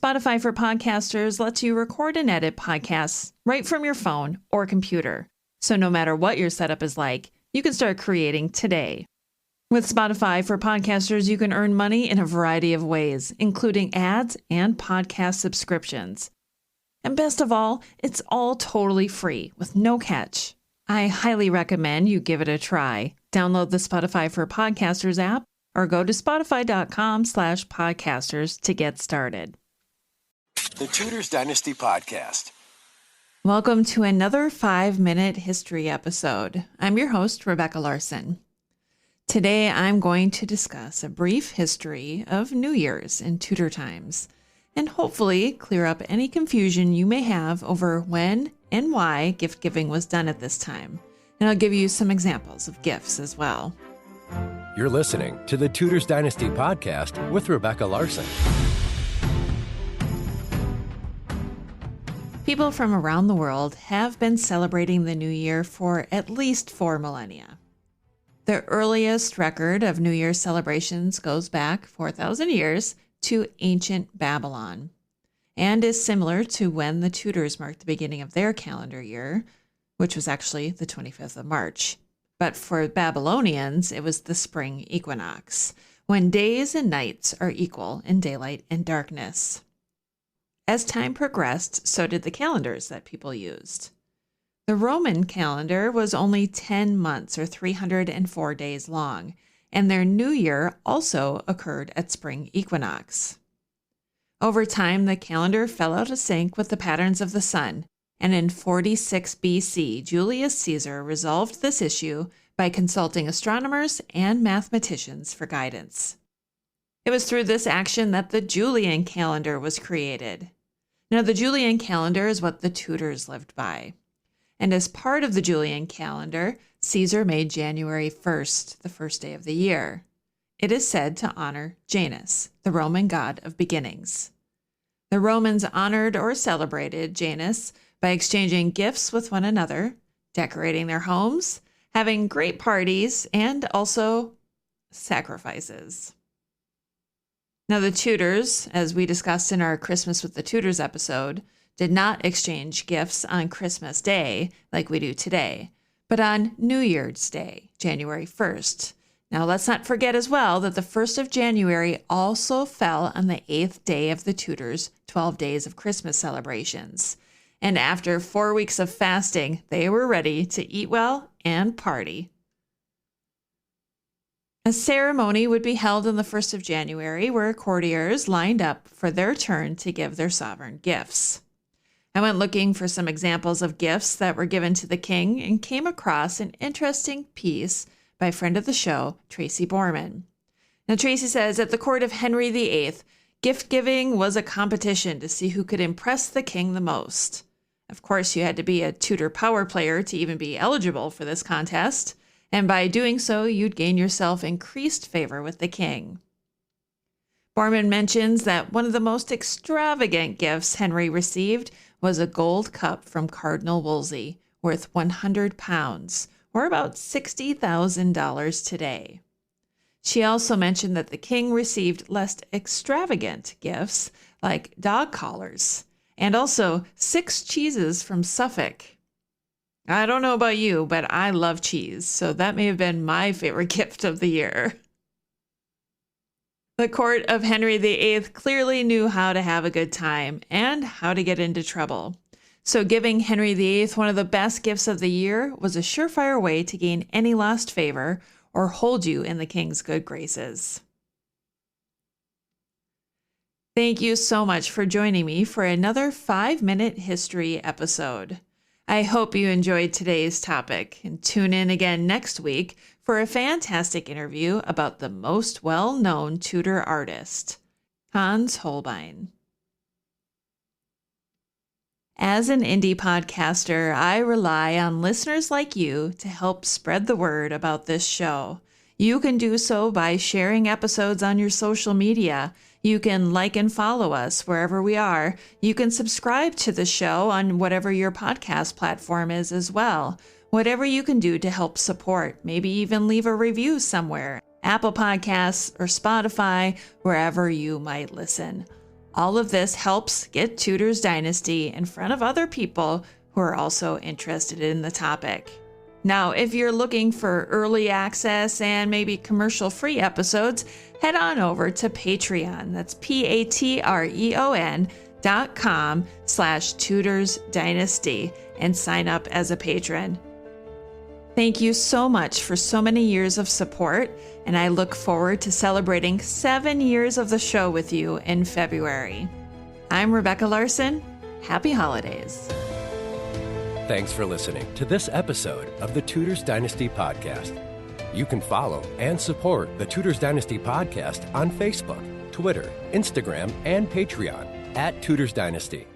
Spotify for Podcasters lets you record and edit podcasts right from your phone or computer. So no matter what your setup is like, you can start creating today. With Spotify for Podcasters, you can earn money in a variety of ways, including ads and podcast subscriptions. And best of all, it's all totally free with no catch. I highly recommend you give it a try. Download the Spotify for Podcasters app or go to spotify.com/podcasters to get started. The Tudors Dynasty Podcast. Welcome to another 5-minute history episode. I'm your host, Rebecca Larson. Today, I'm going to discuss a brief history of New Year's in Tudor times, and hopefully clear up any confusion you may have over when and why gift giving was done at this time. And I'll give you some examples of gifts as well. You're listening to the Tudors Dynasty Podcast with Rebecca Larson. People from around the world have been celebrating the New Year for at least 4 millennia. The earliest record of New Year's celebrations goes back 4,000 years to ancient Babylon, and is similar to when the Tudors marked the beginning of their calendar year, which was actually the 25th of March. But for Babylonians, it was the spring equinox, when days and nights are equal in daylight and darkness. As time progressed, so did the calendars that people used. The Roman calendar was only 10 months or 304 days long, and their new year also occurred at spring equinox. Over time, the calendar fell out of sync with the patterns of the sun, and in 46 BC, Julius Caesar resolved this issue by consulting astronomers and mathematicians for guidance. It was through this action that the Julian calendar was created. Now, the Julian calendar is what the Tudors lived by. And as part of the Julian calendar, Caesar made January 1st, the first day of the year. It is said to honor Janus, the Roman god of beginnings. The Romans honored or celebrated Janus by exchanging gifts with one another, decorating their homes, having great parties, and also sacrifices. Now, the Tudors, as we discussed in our Christmas with the Tudors episode, did not exchange gifts on Christmas Day like we do today, but on New Year's Day, January 1st. Now, let's not forget as well that the 1st of January also fell on the 8th day of the Tudors' 12 days of Christmas celebrations. And after 4 weeks of fasting, they were ready to eat well and party. A ceremony would be held on the 1st of January where courtiers lined up for their turn to give their sovereign gifts. I went looking for some examples of gifts that were given to the king and came across an interesting piece by a friend of the show, Tracy Borman. Now, Tracy says, at the court of Henry VIII, gift-giving was a competition to see who could impress the king the most. Of course, you had to be a Tudor power player to even be eligible for this contest, and by doing so, you'd gain yourself increased favor with the king. Borman mentions that one of the most extravagant gifts Henry received was a gold cup from Cardinal Wolsey, worth 100 pounds, or about $60,000 today. She also mentioned that the king received less extravagant gifts, like dog collars, and also 6 cheeses from Suffolk. I don't know about you, but I love cheese, so that may have been my favorite gift of the year. The court of Henry VIII clearly knew how to have a good time and how to get into trouble. So giving Henry VIII one of the best gifts of the year was a surefire way to gain any lost favor or hold you in the king's good graces. Thank you so much for joining me for another 5-minute history episode. I hope you enjoyed today's topic and tune in again next week for a fantastic interview about the most well-known Tudor artist, Hans Holbein. As an indie podcaster, I rely on listeners like you to help spread the word about this show. You can do so by sharing episodes on your social media. You can like and follow us wherever we are. You can subscribe to the show on whatever your podcast platform is as well. Whatever you can do to help support, maybe even leave a review somewhere, Apple Podcasts or Spotify, wherever you might listen. All of this helps get Tudors Dynasty in front of other people who are also interested in the topic. Now, if you're looking for early access and maybe commercial-free episodes, head on over to Patreon. That's patreon.com/Tudors Dynasty and sign up as a patron. Thank you so much for so many years of support, and I look forward to celebrating 7 years of the show with you in February. I'm Rebecca Larson. Happy holidays. Thanks for listening to this episode of the Tudors Dynasty Podcast. You can follow and support the Tudors Dynasty Podcast on Facebook, Twitter, Instagram, and Patreon @Tudors Dynasty.